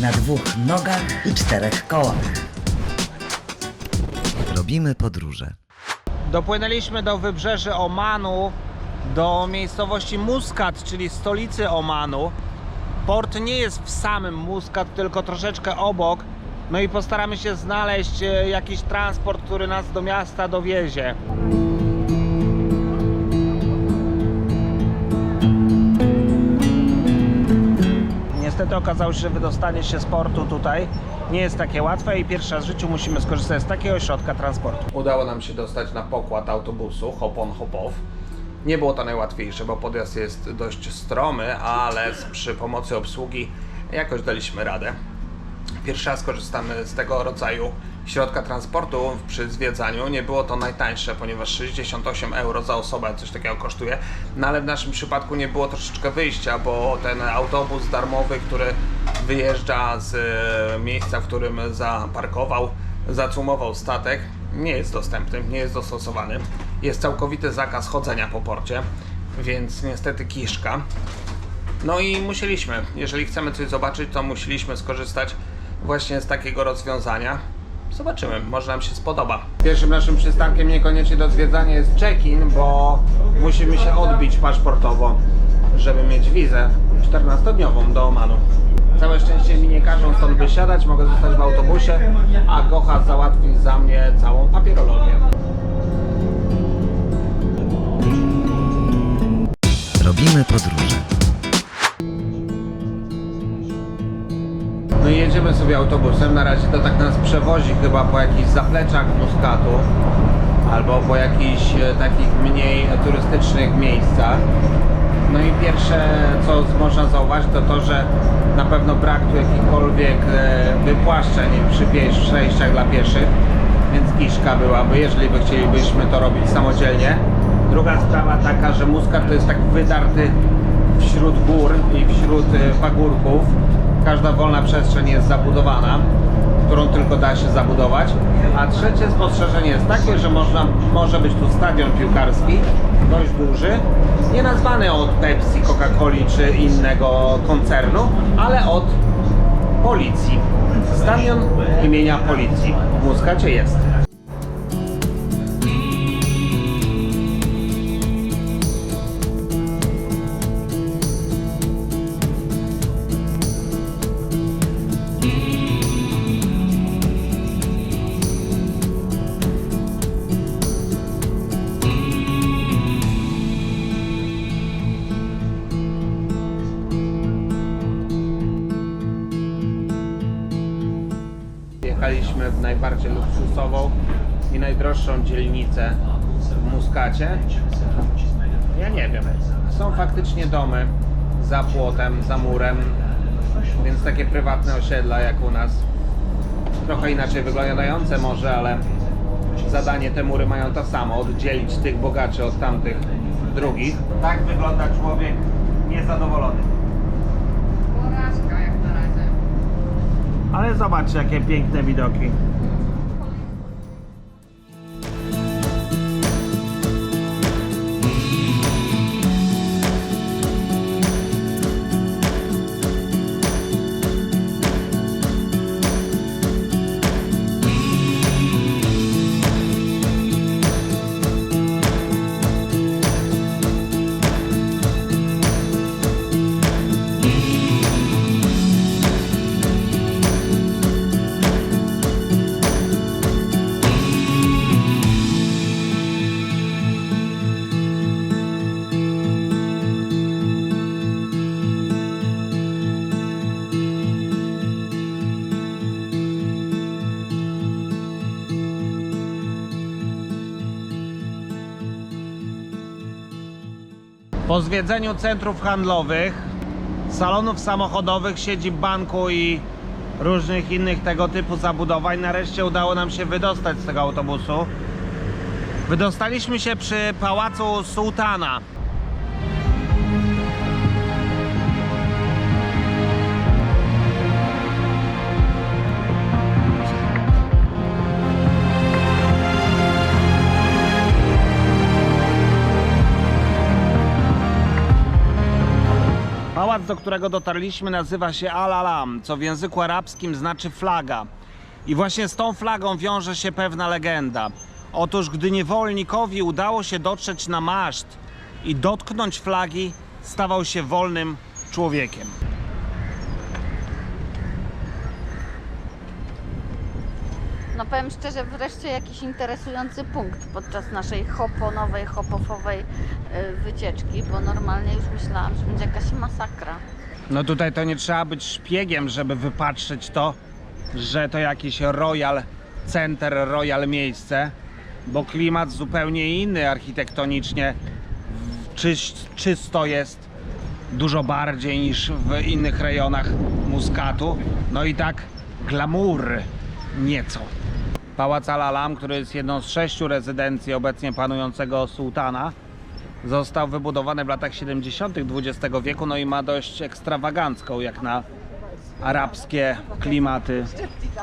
na 2 nogach i 4 kołach. Robimy podróże. Dopłynęliśmy do wybrzeży Omanu, do miejscowości Muscat, czyli stolicy Omanu. Port nie jest w samym Muscat, tylko troszeczkę obok. No i postaramy się znaleźć jakiś transport, który nas do miasta dowiezie. Niestety okazało się, że wydostanie się z portu tutaj nie jest takie łatwe i pierwszy raz w życiu musimy skorzystać z takiego środka transportu. Udało nam się dostać na pokład autobusu hop on hop off. Nie było to najłatwiejsze, bo podjazd jest dość stromy, ale przy pomocy obsługi jakoś daliśmy radę. Pierwszy raz korzystamy z tego rodzaju środka transportu przy zwiedzaniu. Nie było to najtańsze, ponieważ 68 euro za osobę coś takiego kosztuje. No ale w naszym przypadku nie było troszeczkę wyjścia, bo ten autobus darmowy, który wyjeżdża z miejsca, w którym zacumował statek, nie jest dostępny, nie jest dostosowany. Jest całkowity zakaz chodzenia po porcie, więc niestety kiszka. No i musieliśmy, jeżeli chcemy coś zobaczyć, to musieliśmy skorzystać właśnie z takiego rozwiązania. Zobaczymy, może nam się spodoba. Pierwszym naszym przystankiem niekoniecznie do zwiedzania jest check-in, bo musimy się odbić paszportowo, żeby mieć wizę 14-dniową do Omanu. Całe szczęście mi nie każą stąd wysiadać, mogę zostać w autobusie, a Gocha załatwi za mnie całą papierologię. Robimy podróże. No i jedziemy sobie autobusem, na razie to tak nas przewozi chyba po jakichś zapleczach Muscatu albo po jakichś takich mniej turystycznych miejscach. No i pierwsze co można zauważyć to to, że na pewno brak tu jakichkolwiek wypłaszczeń przy przejściach dla pieszych, więc kiszka byłaby, jeżeli by chcielibyśmy to robić samodzielnie. Druga sprawa taka, że Muscat to jest tak wydarty wśród gór i wśród pagórków. Każda wolna przestrzeń jest zabudowana, którą tylko da się zabudować. A trzecie spostrzeżenie jest takie, że może być tu stadion piłkarski, dość duży, nie nazwany od Pepsi, Coca-Coli czy innego koncernu, ale od policji. Stadion imienia policji w Muscacie jest. Jechaliśmy w najbardziej luksusową i najdroższą dzielnicę w Muscacie. Ja nie wiem, są faktycznie domy za płotem, za murem, więc takie prywatne osiedla jak u nas. Trochę inaczej wyglądające może, ale zadanie te mury mają to samo, oddzielić tych bogaczy od tamtych drugich. Tak wygląda człowiek niezadowolony. Porażka jak na razie. Ale zobaczcie jakie piękne widoki. Po zwiedzeniu centrów handlowych, salonów samochodowych, siedzib banku i różnych innych tego typu zabudowań, nareszcie udało nam się wydostać z tego autobusu. Wydostaliśmy się przy Pałacu Sułtana. Pałac, do którego dotarliśmy, nazywa się Al-Alam, co w języku arabskim znaczy flaga. I właśnie z tą flagą wiąże się pewna legenda. Otóż gdy niewolnikowi udało się dotrzeć na maszt i dotknąć flagi, stawał się wolnym człowiekiem. No powiem szczerze, wreszcie jakiś interesujący punkt podczas naszej nowej hopofowej wycieczki, bo normalnie już myślałam, że będzie jakaś masakra. No tutaj to nie trzeba być szpiegiem, żeby wypatrzeć to, że to jakiś royal center, royal miejsce, bo klimat zupełnie inny architektonicznie, czysto jest dużo bardziej niż w innych rejonach Muskatu. No i tak glamour nieco. Pałac Al-Alam, który jest jedną z 6 rezydencji obecnie panującego sułtana, został wybudowany w latach 70. XX wieku, no i ma dość ekstrawagancką, jak na arabskie klimaty,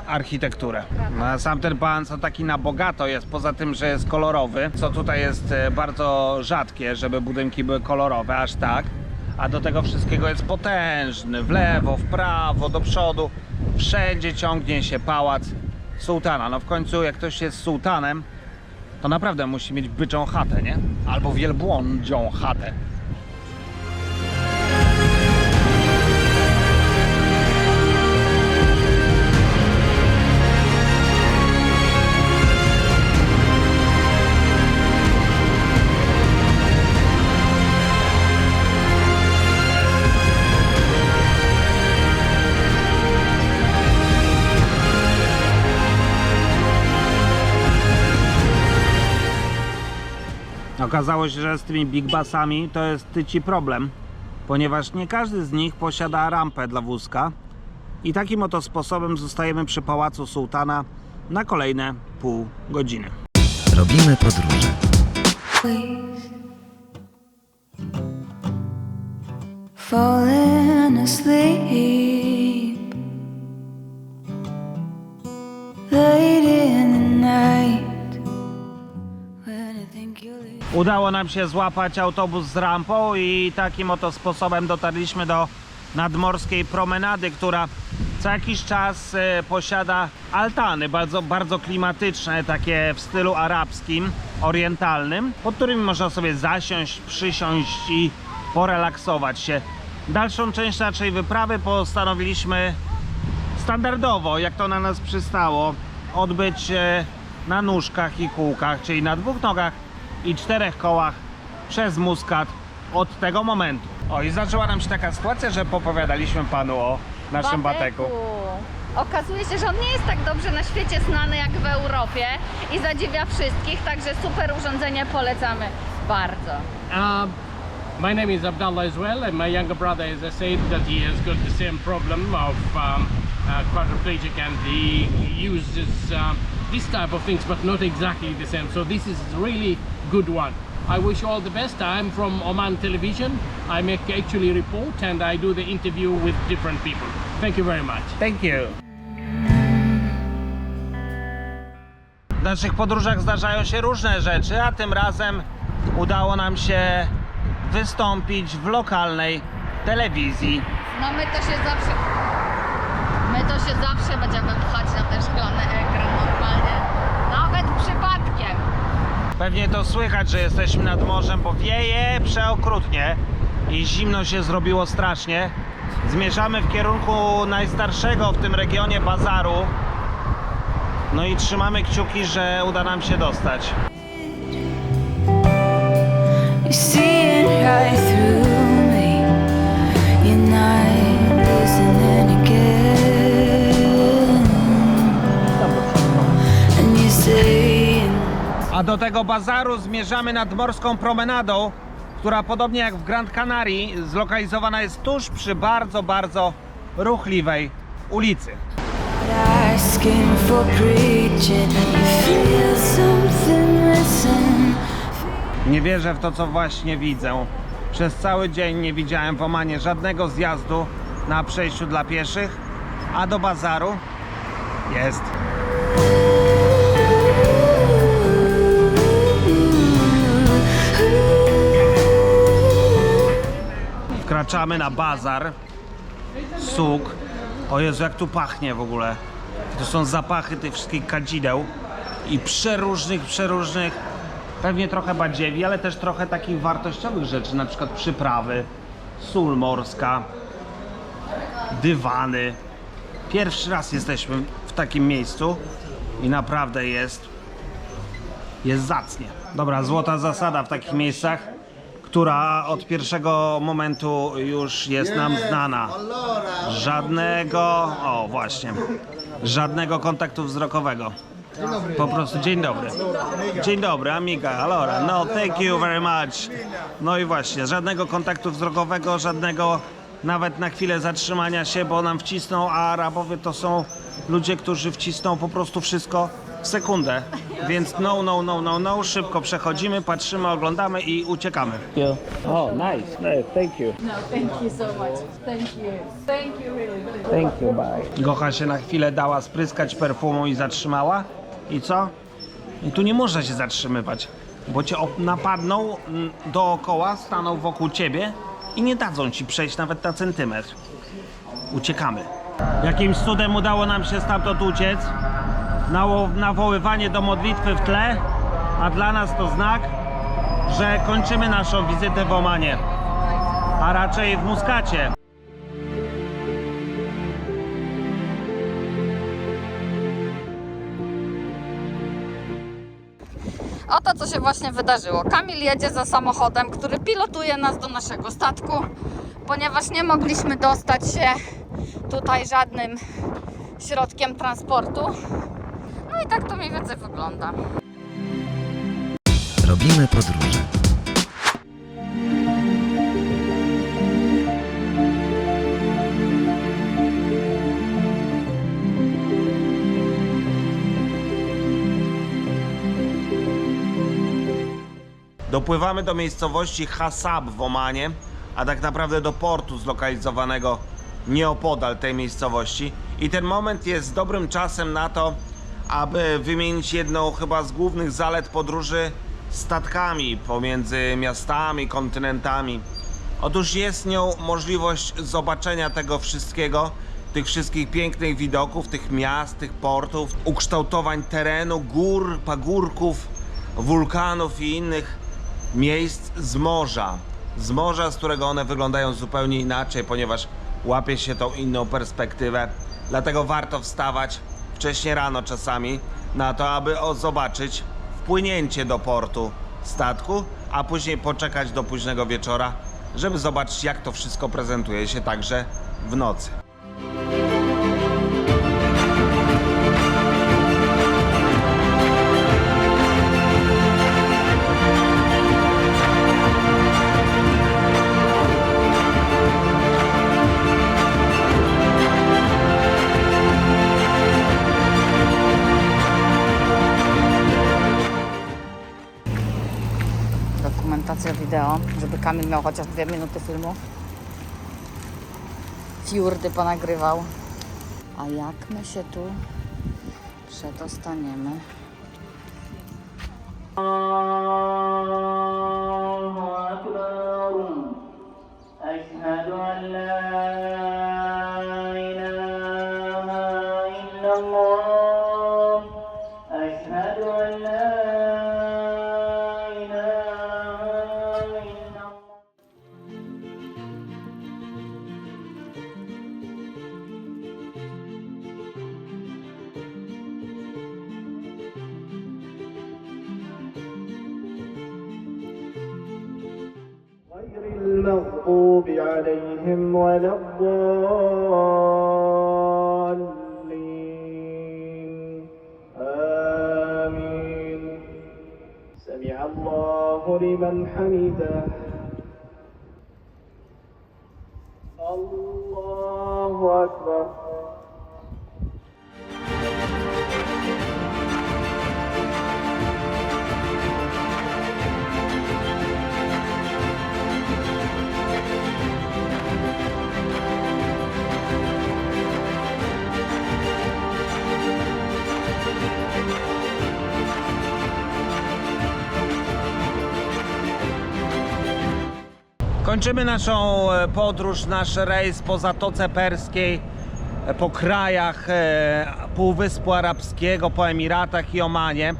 architekturę. No, a sam ten pałac taki na bogato jest, poza tym, że jest kolorowy, co tutaj jest bardzo rzadkie, żeby budynki były kolorowe, aż tak. A do tego wszystkiego jest potężny, w lewo, w prawo, do przodu. Wszędzie ciągnie się pałac sułtana. No w końcu jak ktoś jest sułtanem, to naprawdę musi mieć byczą chatę, nie? Albo wielbłądzią chatę. Okazało się, że z tymi big busami to jest tyci problem, ponieważ nie każdy z nich posiada rampę dla wózka i takim oto sposobem zostajemy przy pałacu sułtana na kolejne pół godziny. Robimy podróże. Falling asleep late in the night when I think you'll leave. Udało nam się złapać autobus z rampą i takim oto sposobem dotarliśmy do nadmorskiej promenady, która co jakiś czas posiada altany bardzo klimatyczne, takie w stylu arabskim, orientalnym, pod którymi można sobie zasiąść, przysiąść i porelaksować się. Dalszą część naszej wyprawy postanowiliśmy standardowo, jak to na nas przystało, odbyć na nóżkach i kółkach, czyli na 2 nogach i 4 kołach przez Muscat od tego momentu. O, i zaczęła nam się taka sytuacja, że popowiadaliśmy panu o naszym bateku. Okazuje się, że on nie jest tak dobrze na świecie znany jak w Europie i zadziwia wszystkich, także super urządzenie, polecamy bardzo. My name is Abdallah as well, and my younger brother, as I said, that he has got the same problem of quadriplegic, and he uses this type of things, but not exactly the same. So this is really good one. I wish you all the best. I'm from Oman Television. I make actually report, and I do the interview with different people. Thank you very much. Thank you. W naszych podróżach zdarzają się różne rzeczy, a tym razem udało nam się wystąpić w lokalnej telewizji. No my to się zawsze będziemy pchać na ten szklany ekran normalnie, nawet przypadkiem. Pewnie to słychać, że jesteśmy nad morzem, bo wieje przeokrutnie i zimno się zrobiło strasznie. Zmierzamy w kierunku najstarszego w tym regionie bazaru. No i trzymamy kciuki, że uda nam się dostać. You're seeing right through me. You're not listening again. And you're saying A do tego bazaru zmierzamy nad morską promenadą, która podobnie jak w Grand Canary zlokalizowana jest tuż przy bardzo ruchliwej ulicy. asking for preaching. You feel something missing. Nie wierzę w to, co właśnie widzę. Przez cały dzień nie widziałem w Omanie żadnego zjazdu na przejściu dla pieszych, a do bazaru jest. Wkraczamy na bazar suk. O Jezu, jak tu pachnie w ogóle. To są zapachy tych wszystkich kadzideł i przeróżnych, pewnie trochę badziewi, ale też trochę takich wartościowych rzeczy, na przykład przyprawy, sól morska, dywany. Pierwszy raz jesteśmy w takim miejscu i naprawdę jest zacnie. Dobra, złota zasada w takich miejscach, która od pierwszego momentu już jest nam znana. Żadnego kontaktu wzrokowego. Po prostu dzień dobry. Dzień dobry, amiga, allora. No, thank you very much. No i właśnie, żadnego kontaktu wzrokowego, żadnego nawet na chwilę zatrzymania się, bo nam wcisną, a Arabowie to są ludzie, którzy wcisną po prostu wszystko w sekundę. Więc no, szybko przechodzimy, patrzymy, oglądamy i uciekamy. Oh, nice, thank you. No, thank you so much. Thank you. Thank you really. Thank you, bye. Gocha się na chwilę dała spryskać perfumą i zatrzymała. I co? I tu nie można się zatrzymywać, bo cię napadną dookoła, staną wokół ciebie i nie dadzą ci przejść nawet na centymetr. Uciekamy. Jakimś cudem udało nam się stamtąd uciec. Nawoływanie do modlitwy w tle, a dla nas to znak, że kończymy naszą wizytę w Omanie, a raczej w Muskacie. Oto co się właśnie wydarzyło. Kamil jedzie za samochodem, który pilotuje nas do naszego statku, ponieważ nie mogliśmy dostać się tutaj żadnym środkiem transportu. No i tak to mniej więcej wygląda. Robimy podróże. Dopływamy do miejscowości Hasab w Omanie, a tak naprawdę do portu zlokalizowanego nieopodal tej miejscowości. I ten moment jest dobrym czasem na to, aby wymienić jedną chyba z głównych zalet podróży statkami pomiędzy miastami, kontynentami. Otóż jest nią możliwość zobaczenia tego wszystkiego, tych wszystkich pięknych widoków, tych miast, tych portów, ukształtowań terenu, gór, pagórków, wulkanów i innych miejsc z morza, z którego one wyglądają zupełnie inaczej, ponieważ łapie się tą inną perspektywę. Dlatego warto wstawać wcześnie rano czasami na to, aby zobaczyć wpłynięcie do portu statku, a później poczekać do późnego wieczora, żeby zobaczyć, jak to wszystko prezentuje się także w nocy. Dokumentacja wideo, żeby Kamil miał chociaż 2 minuty filmu. Fiordy ponagrywał. A jak my się tu przedostaniemy? غير المغضوب عليهم ولا الضالين آمين سمع الله لمن حمده الله أكبر Kończymy naszą podróż, nasz rejs po Zatoce Perskiej, po krajach Półwyspu Arabskiego, po Emiratach i Omanie.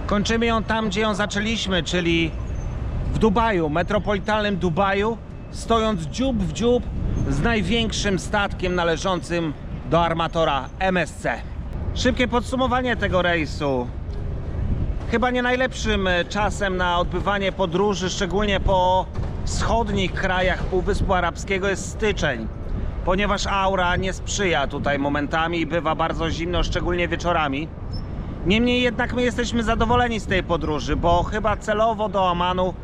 Kończymy ją tam, gdzie ją zaczęliśmy, czyli w Dubaju, metropolitalnym Dubaju, stojąc dziób w dziób z największym statkiem należącym do armatora MSC. Szybkie podsumowanie tego rejsu. Chyba nie najlepszym czasem na odbywanie podróży, szczególnie po wschodnich krajach Półwyspu Arabskiego, jest styczeń, ponieważ aura nie sprzyja tutaj momentami i bywa bardzo zimno, szczególnie wieczorami. Niemniej jednak my jesteśmy zadowoleni z tej podróży, bo chyba celowo do Omanu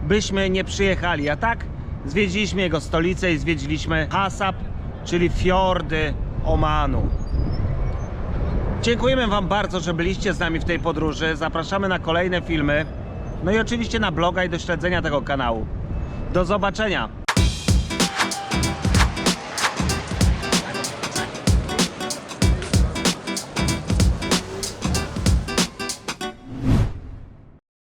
byśmy nie przyjechali, a tak zwiedziliśmy jego stolicę i zwiedziliśmy Hasab, czyli fiordy Omanu. Dziękujemy Wam bardzo, że byliście z nami w tej podróży. Zapraszamy na kolejne filmy. No i oczywiście na bloga i do śledzenia tego kanału. Do zobaczenia!